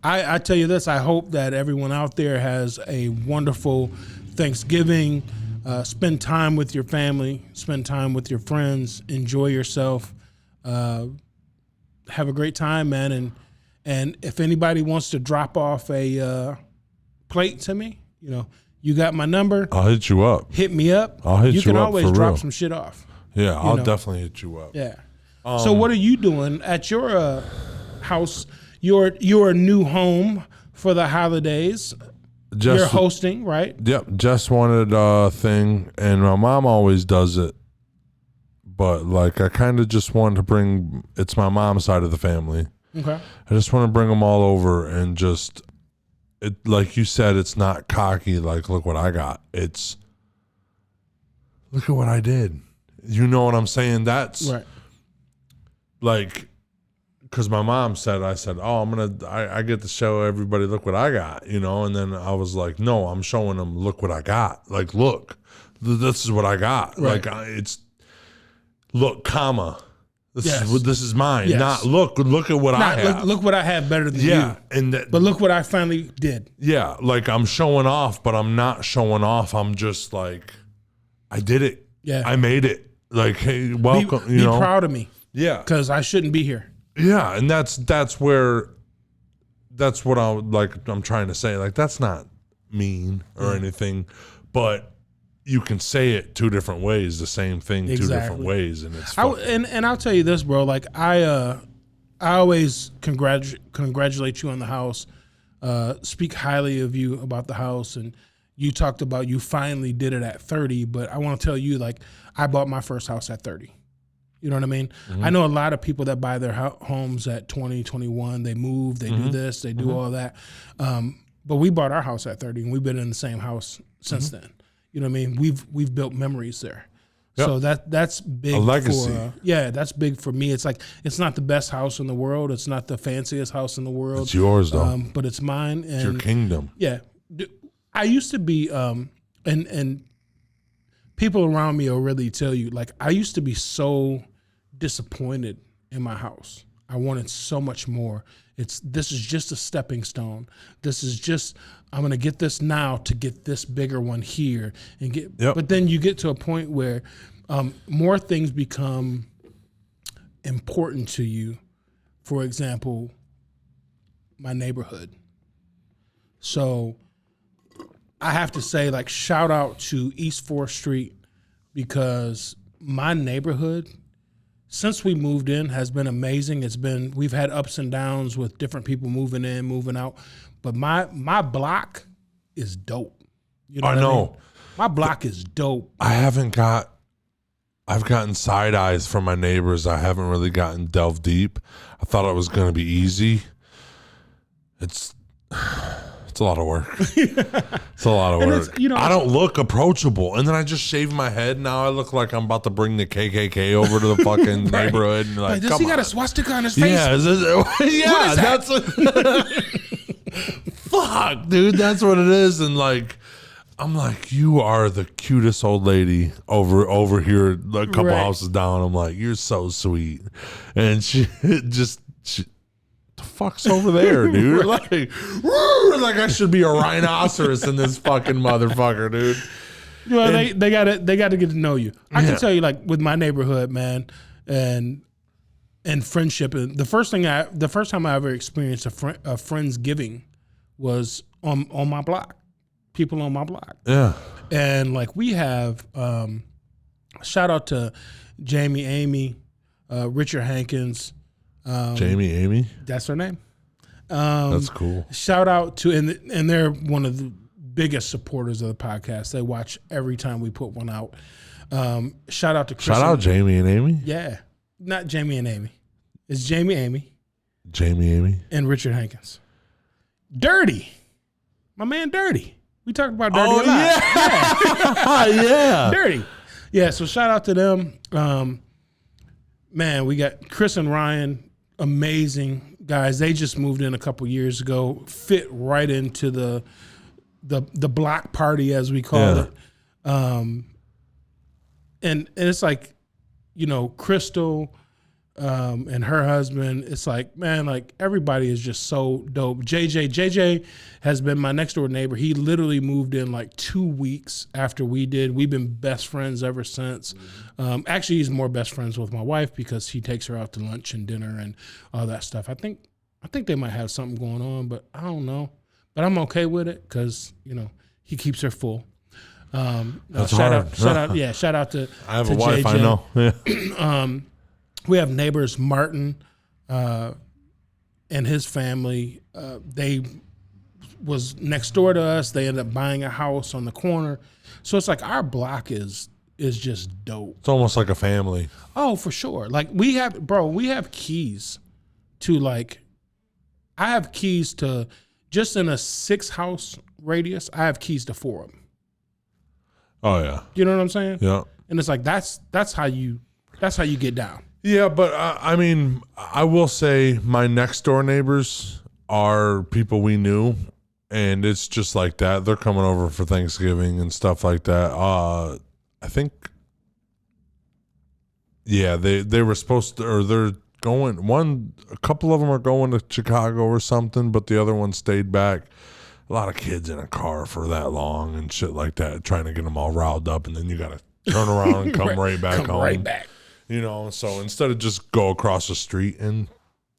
I tell you this: I hope that everyone out there has a wonderful Thanksgiving. Spend time with your family, spend time with your friends, enjoy yourself, have a great time, man. And if anybody wants to drop off a plate to me, you know, you got my number. I'll hit you up. Hit me up. I'll hit you up. You can always drop real. Some shit off. Yeah, I'll definitely hit you up. Yeah. So what are you doing at your house, your new home for the holidays. You're hosting, right? Yep. Jess wanted a thing, and my mom always does it. But like, I kind of just wanted to bring. It's my mom's side of the family. Okay. I just want to bring them all over and just. It, like you said, it's not cocky. Like, look what I got. It's. Look at what I did. You know what I'm saying? That's right. Like. Because my mom said, I said, oh, I get to show everybody, look what I got, you know? And then I was like, no, I'm showing them, look what I got. Like, look, this is what I got. Right. Like, look, comma, Yes. This is mine. Yes. Not look at what I have. Look what I have better than you. But look what I finally did. Yeah, like I'm showing off, but I'm not showing off. I'm just like, I did it. Yeah. I made it. Like, hey, welcome. Be proud of me. Yeah. Because I shouldn't be here. Yeah, and that's what I'm trying to say. Like, that's not mean or anything, but you can say it two different ways, the same thing two different ways, and it's and I'll tell you this, bro. Like I always congratulate you on the house, speak highly of you about the house, and you talked about you finally did it at 30, but I want to tell you, like, I bought my first house at 30. You know what I mean? Mm-hmm. I know a lot of people that buy their homes at 20, 21. They move, they do this, they do all that. But we bought our house at 30, and we've been in the same house since then. You know what I mean? We've built memories there. Yep. So that's big. A legacy. That's big for me. It's like, it's not the best house in the world. It's not the fanciest house in the world. It's yours, though. But it's mine. And it's your kingdom. Yeah. I used to be, and people around me will really tell you, like, I used to be so disappointed in my house. I wanted so much more. This is just a stepping stone. This is just, I'm going to get this now to get this bigger one here and get, but then you get to a point where more things become important to you. For example, my neighborhood. So I have to say, like, shout out to East 4th Street, because my neighborhood, since we moved in, has been amazing. We've had ups and downs with different people moving in, moving out, but my block is dope. You know I know. My block is dope. I've gotten side eyes from my neighbors. I haven't really gotten delved deep. I thought it was going to be easy. It's a lot of work. It's a lot of work. I don't look approachable. And then I just shaved my head. Now I look like I'm about to bring the KKK over to the fucking neighborhood. And like, does he got a swastika on his face? Yeah, that's fuck, dude. That's what it is. And like, I'm like, you are the cutest old lady over here, a couple houses down. I'm like, you're so sweet. And she the fuck's over there, dude? Like I should be a rhinoceros in this fucking motherfucker, dude. Well, they got to get to know you. I can tell you, like, with my neighborhood, man, and friendship. And the first time I ever experienced a Friendsgiving was on my block. People on my block. Yeah. And like, we have shout out to Jamie, Amy, Richard Hankins. Jamie, Amy? That's her name. That's cool. Shout out to, and they're one of the biggest supporters of the podcast. They watch every time we put one out. Shout out to Chris. Shout out Jamie and Amy? Yeah. Not Jamie and Amy. It's Jamie, Amy. And Richard Hankins. Dirty. My man Dirty. We talked about Dirty a lot. Yeah. Yeah. Dirty. Yeah, so shout out to them. Man, we got Chris and Ryan, amazing guys. They just moved in a couple years ago, fit right into the block party, as we call it. And it's like, Crystal and her husband, it's like, man, like, everybody is just so dope. JJ has been my next door neighbor. He literally moved in like 2 weeks after we did. We've been best friends ever since. Actually, he's more best friends with my wife because he takes her out to lunch and dinner and all that stuff. I think they might have something going on, but I don't know. But I'm okay with it because, he keeps her full. Shout out to I have to a wife, JJ. I know. Yeah. We have neighbors, Martin and his family. They was next door to us. They ended up buying a house on the corner. So it's like our block is just dope. It's almost like a family. Oh, for sure. Like we have keys to like, I have keys to, just in a 6-house radius, I have keys to 4 of them. Oh yeah. You know what I'm saying? Yeah. And it's like, that's how you get down. Yeah, but I mean, I will say my next door neighbors are people we knew, and it's just like that. They're coming over for Thanksgiving and stuff like that. I think, yeah, they were supposed to, or they're going. A couple of them are going to Chicago or something, but the other one stayed back. A lot of kids in a car for that long and shit like that, trying to get them all riled up, and then you got to turn around and come right back home. Right back. You know, so instead of just go across the street, and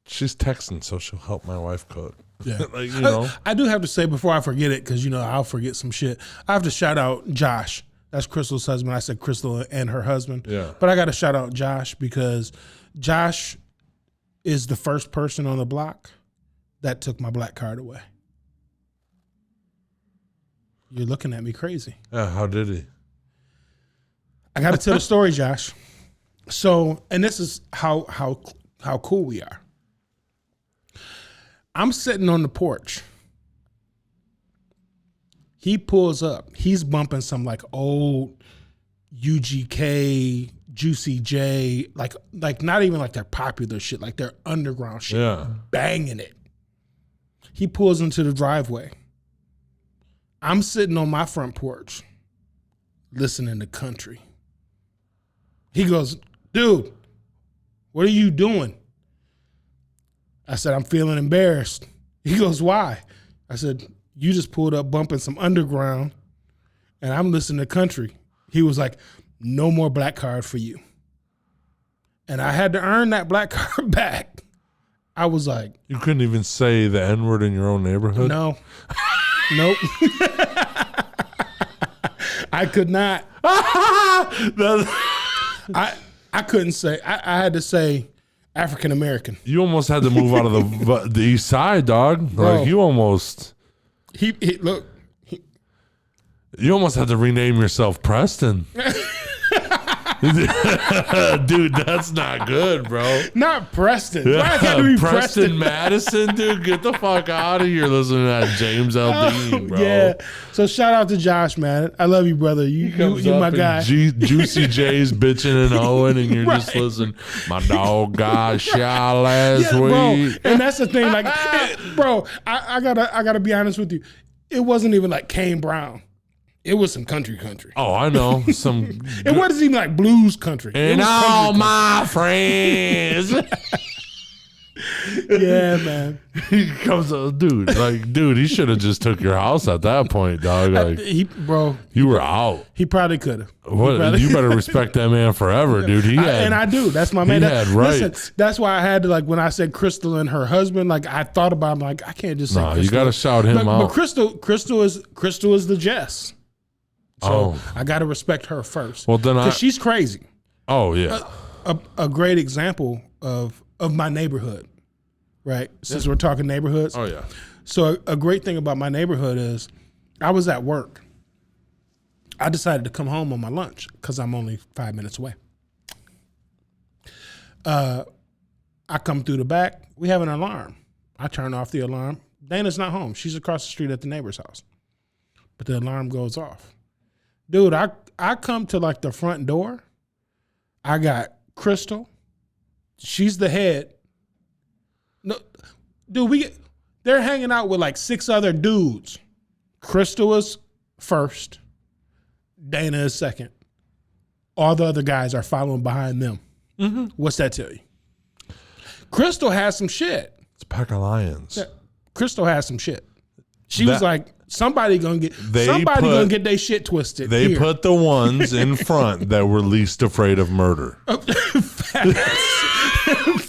she's texting, so she'll help my wife cook. Yeah. Like, you know. I do have to say before I forget it, because, you know, I'll forget some shit. I have to shout out Josh. That's Crystal's husband. I said Crystal and her husband. Yeah. But I got to shout out Josh, because Josh is the first person on the block that took my black card away. You're looking at me crazy. Yeah, how did he? I got to tell the story, Josh. So, and this is how cool we are. I'm sitting on the porch. He pulls up. He's bumping some like old UGK, Juicy J, like not even like their popular shit, like their underground shit. Yeah. Banging it. He pulls into the driveway. I'm sitting on my front porch listening to country. He goes, dude, what are you doing? I said, I'm feeling embarrassed. He goes, why? I said, you just pulled up bumping some underground and I'm listening to country. He was like, no more black card for you. And I had to earn that black card back. I was like, you couldn't even say the N-word in your own neighborhood? No. Nope. I could not. I couldn't say. I had to say African American. You almost had to move out of the east side, dog. Bro. Like you almost. He look. You almost had to rename yourself Preston. Dude, that's not good, bro. Not Preston. Why it got to be Preston Madison, dude. Get the fuck out of here listening to that James L. Dean, bro. Yeah. So shout out to Josh, man. I love you, brother. You my guy. Juicy J's bitching and hoeing, and you're just listening. My dog got shot last week. Bro. And that's the thing, like, bro. I gotta be honest with you. It wasn't even like Kane Brown. It was some country. Oh, I know. Some. It wasn't even like blues country. And all my friends. Yeah, man. He comes up, dude. He should have just took your house at that point, dog. Like, you were out. He probably could have. You better respect that man forever, dude. And I do. That's my man. He had rights. Listen, that's why I had to, like, when I said Crystal and her husband, like, I thought about him, like, I can't just say Crystal. You got to shout him out. But Crystal is the Jess. So I got to respect her first. Well, then because she's crazy. Oh yeah. A great example of my neighborhood, right? Since we're talking neighborhoods. Oh yeah. So a great thing about my neighborhood is, I was at work. I decided to come home on my lunch because I'm only 5 minutes away. I come through the back. We have an alarm. I turn off the alarm. Dana's not home. She's across the street at the neighbor's house. But the alarm goes off. Dude, I come to like the front door. I got Crystal. She's the head. No, dude, they're hanging out with like 6 other dudes. Crystal is first. Dana is second. All the other guys are following behind them. Mm-hmm. What's that tell you? Crystal has some shit. It's a pack of lions. Yeah, Crystal has some shit. She was like, somebody gonna get their shit twisted. They put the ones in front that were least afraid of murder. Facts.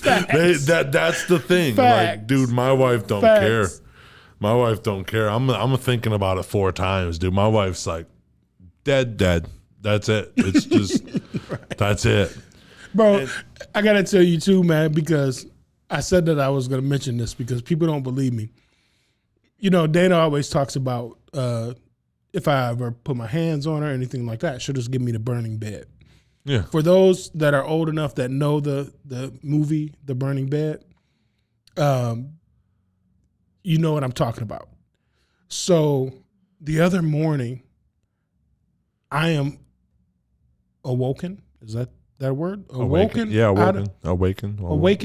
That's the thing. Facts. Like, dude, my wife don't care. My wife don't care. I'm thinking about it 4 times, dude. My wife's like, dead. That's it. It's just right. That's it. Bro, I gotta tell you too, man, because I said that I was gonna mention this because people don't believe me. Dana always talks about if I ever put my hands on her or anything like that, she'll just give me the burning bed. Yeah. For those that are old enough that know the movie, The Burning Bed, you know what I'm talking about. So the other morning, I am awoken. Is that word? Awoken? Yeah, awoken. Awaken.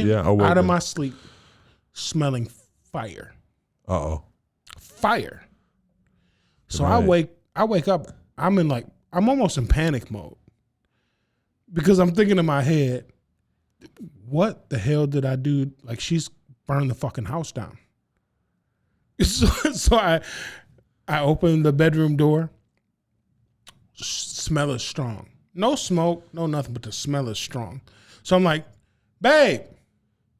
Yeah, awoken. Out of my sleep, smelling fire. Uh-oh. Fire. So Right. I wake up, I'm almost in panic mode. Because I'm thinking in my head, what the hell did I do? Like, she's burned the fucking house down. So I open the bedroom door. Smell is strong. No smoke, no nothing, but the smell is strong. So I'm like, babe.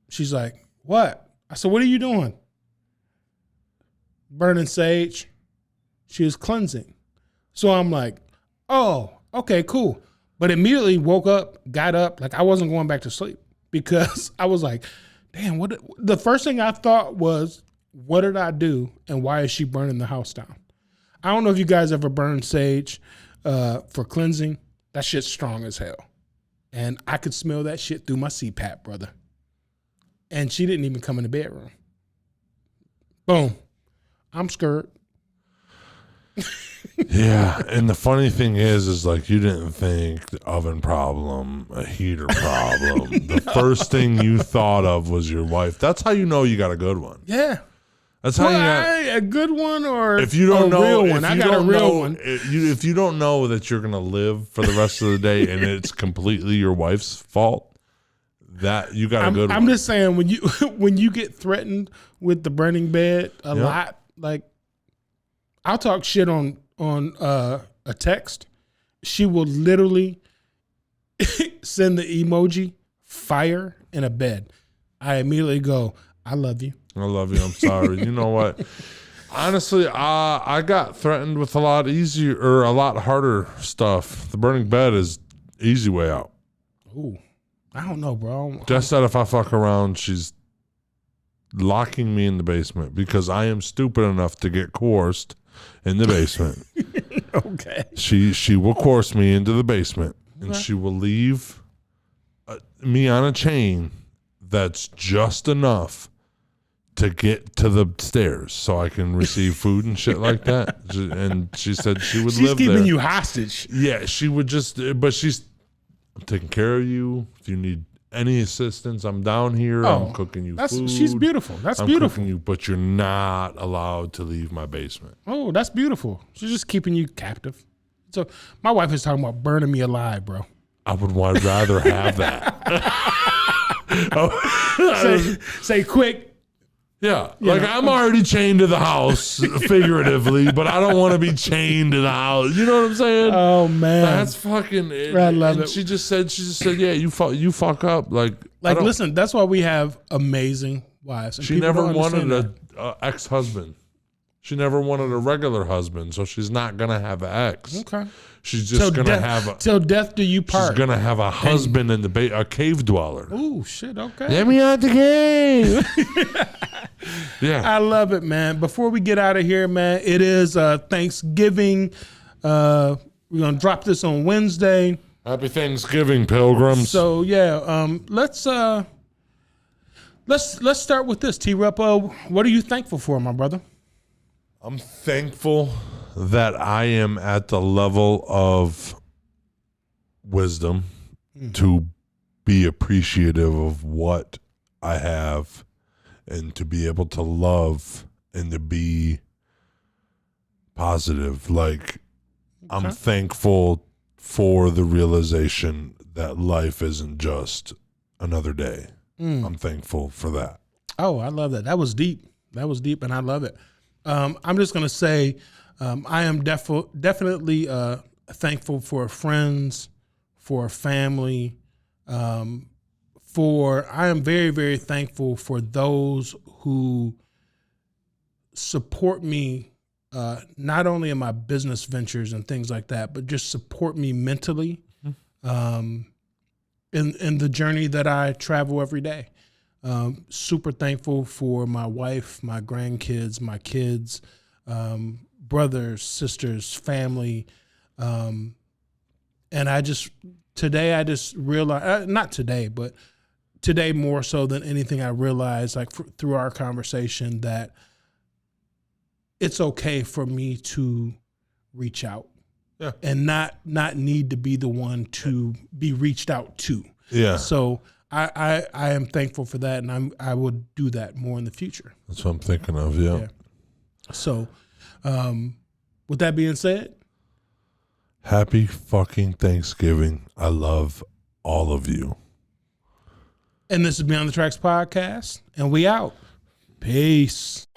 She's like, what? I said, what are you doing? Burning sage. She was cleansing. So I'm like, oh, okay, cool. But immediately woke up, got up, like I wasn't going back to sleep because I was like, damn, the first thing I thought was, what did I do and why is she burning the house down? I don't know if you guys ever burned sage for cleansing. That shit's strong as hell. And I could smell that shit through my CPAP, brother. And she didn't even come in the bedroom. Boom. I'm scared. Yeah, and the funny thing is like you didn't think the oven problem, a heater problem. The first thing you thought of was your wife. That's how you know you got a good one. Yeah. That's how you got a good one or if you don't a know, real one. I got a real one. If you don't know that you're gonna live for the rest of the day and it's completely your wife's fault, that you got a good one. I'm just saying when you get threatened with the burning bed a lot, like I'll talk shit on a text. She will literally send the emoji fire in a bed. I immediately go, I love you. I love you. I'm sorry. You know what? Honestly, I got threatened with a lot easier or a lot harder stuff. The burning bed is easy way out. Ooh, I don't know, bro. Just that if I fuck around, she's locking me in the basement because I am stupid enough to get coerced in the basement. Okay. She will coerce me into the basement and she will leave me on a chain that's just enough to get to the stairs so I can receive food and shit like that. And she said she would live there. She's keeping you hostage. Yeah, she would just, but I'm taking care of you. If you need any assistance, I'm down here. I'm cooking you food. She's beautiful. I'm beautiful. Cooking you, but you're not allowed to leave my basement. Oh, that's beautiful. She's just keeping you captive. So my wife is talking about burning me alive, bro. I would rather have that. Say quick. Yeah, I'm already chained to the house, figuratively, but I don't want to be chained to the house. You know what I'm saying? Oh man, that's fucking. I love it. She just said, yeah, you fuck up. Like listen, that's why we have amazing wives. And she never wanted an ex-husband. She never wanted a regular husband, so she's not gonna have an ex. Okay. She's just gonna have till death do you part. She's gonna have a husband in a cave dweller. Ooh, shit. Okay. Let me out the cave. Yeah, I love it, man. Before we get out of here, man, it is Thanksgiving. We're gonna drop this on Wednesday. Happy Thanksgiving, pilgrims. So yeah, let's start with this. T-Rupp, what are you thankful for, my brother? I'm thankful that I am at the level of wisdom to be appreciative of what I have and to be able to love and to be positive. Like, I'm thankful for the realization that life isn't just another day. I'm thankful for that. Oh, I love that. That was deep. And I love it. I'm just going to say I am definitely thankful for friends, for family, I am very, very thankful for those who support me, not only in my business ventures and things like that, but just support me mentally in the journey that I travel every day. Super thankful for my wife, my grandkids, my kids, brothers, sisters, family. And today I just realized, not today, but today more so than anything, I realized like through our conversation that it's okay for me to reach out. Yeah. And not need to be the one to be reached out to. Yeah. So I am thankful for that, and I will do that more in the future. That's what I'm thinking of. Yeah. So, with that being said, happy fucking Thanksgiving. I love all of you. And this is Beyond the Tracks podcast, and we out. Peace.